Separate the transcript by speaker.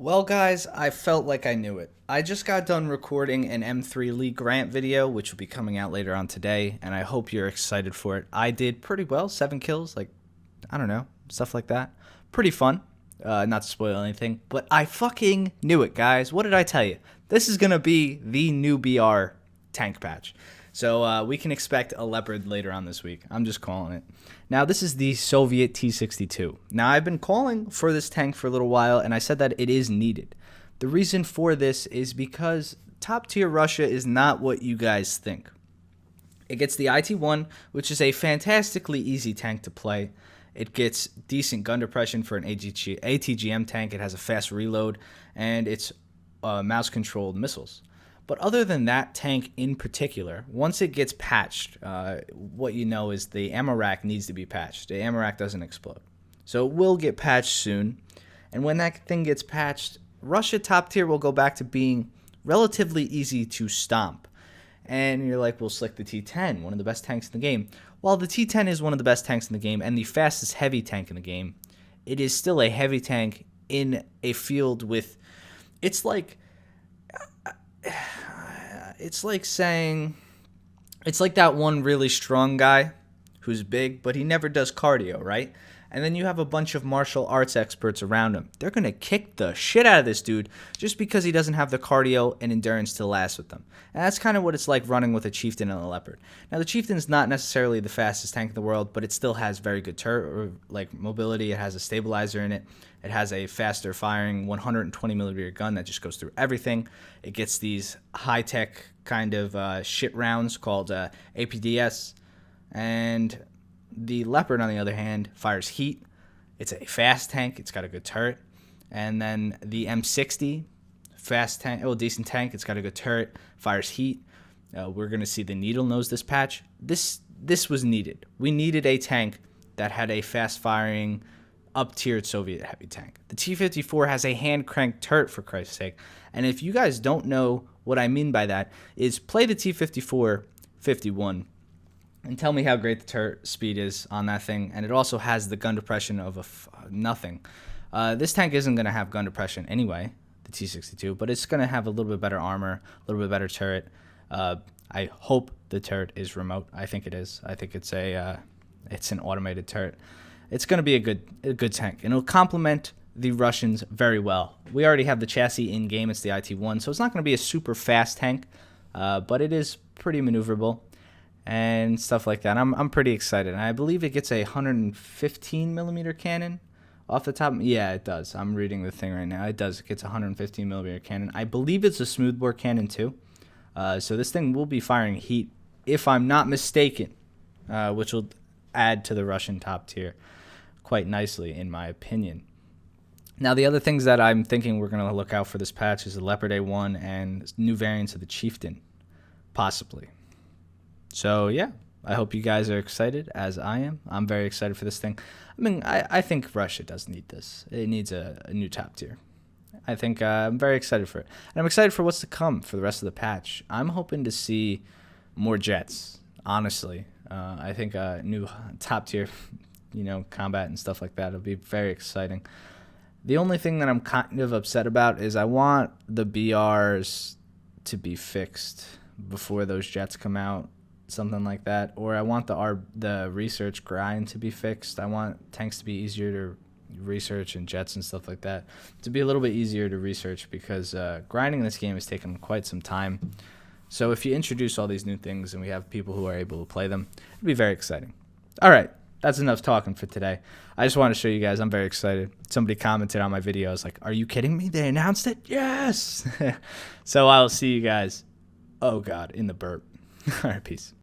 Speaker 1: Well, guys, I felt like I knew it. I just got done recording an M3 Lee Grant video, which will be coming out later on today, and I hope you're excited for it. I did pretty well, 7 kills, I don't know, stuff like that. Pretty fun, not to spoil anything, but I fucking knew it, guys. What did I tell you? This is going to be the new BR tank patch. So we can expect a Leopard later on this week. I'm just calling it. Now, this is the Soviet T-62. Now, I've been calling for this tank for a little while, and I said that it is needed. The reason for this is because top-tier Russia is not what you guys think. It gets the IT-1, which is a fantastically easy tank to play. It gets decent gun depression for an ATGM tank. It has a fast reload, and it's mouse-controlled missiles. But other than that tank in particular, once it gets patched, what you know is the ammo rack needs to be patched. The ammo rack doesn't explode. So it will get patched soon. And when that thing gets patched, Russia top tier will go back to being relatively easy to stomp. And you're like, well, Slick, the T-10, one of the best tanks in the game. While the T-10 is one of the best tanks in the game and the fastest heavy tank in the game, it is still a heavy tank in a field with... It's like saying, it's like that one really strong guy who's big, but he never does cardio, right? And then you have a bunch of martial arts experts around him. They're going to kick the shit out of this dude just because he doesn't have the cardio and endurance to last with them. And that's kind of what it's like running with a Chieftain and a Leopard. Now, the Chieftain's not necessarily the fastest tank in the world, but it still has very good mobility. It has a stabilizer in it. It has a faster firing 120 millimeter gun that just goes through everything. It gets these high-tech kind of shit rounds called APDS. And the Leopard, on the other hand, fires heat. It's a fast tank. It's got a good turret. And then the M60, fast tank, decent tank. It's got a good turret, fires heat. We're going to see the needle nose this patch. This was needed. We needed a tank that had a fast-firing, up-tiered Soviet heavy tank. The T-54 has a hand-cranked turret, for Christ's sake. And if you guys don't know what I mean by that, is play the T-54 51 and tell me how great the turret speed is on that thing. And it also has the gun depression of nothing. This tank isn't going to have gun depression anyway, the T-62, but it's going to have a little bit better armor, a little bit better turret. I hope the turret is remote. I think it is. I think it's an automated turret. It's going to be a good tank, and it'll complement the Russians very well. We already have the chassis in-game. It's the IT-1, so it's not going to be a super fast tank, but it is pretty maneuverable and stuff like that. I'm pretty excited. And I believe it gets a 115 millimeter cannon off the top. Yeah, it does. I'm reading the thing right now. It does. It gets a 115 millimeter cannon. I believe it's a smoothbore cannon too. So this thing will be firing heat, if I'm not mistaken, which will add to the Russian top tier quite nicely, in my opinion. Now, the other things that I'm thinking we're going to look out for this patch is the Leopard A1 and new variants of the Chieftain, possibly. So, yeah, I hope you guys are excited, as I am. I'm very excited for this thing. I mean, I think Russia does need this. It needs a new top tier. I think I'm very excited for it. And I'm excited for what's to come for the rest of the patch. I'm hoping to see more jets, honestly. I think new top tier, combat and stuff like that will be very exciting. The only thing that I'm kind of upset about is I want the BRs to be fixed before those jets come out, something like that. Or I want the research grind to be fixed. I want tanks to be easier to research and jets and stuff like that to be a little bit easier to research, because grinding in this game has taken quite some time. So if you introduce all these new things and we have people who are able to play them, it'd be very exciting. All right, that's enough talking for today. I just want to show you guys I'm very excited. Somebody commented on my video. I was like, are you kidding me? They announced it? Yes! So I'll see you guys, oh God, in the burp. All right, peace.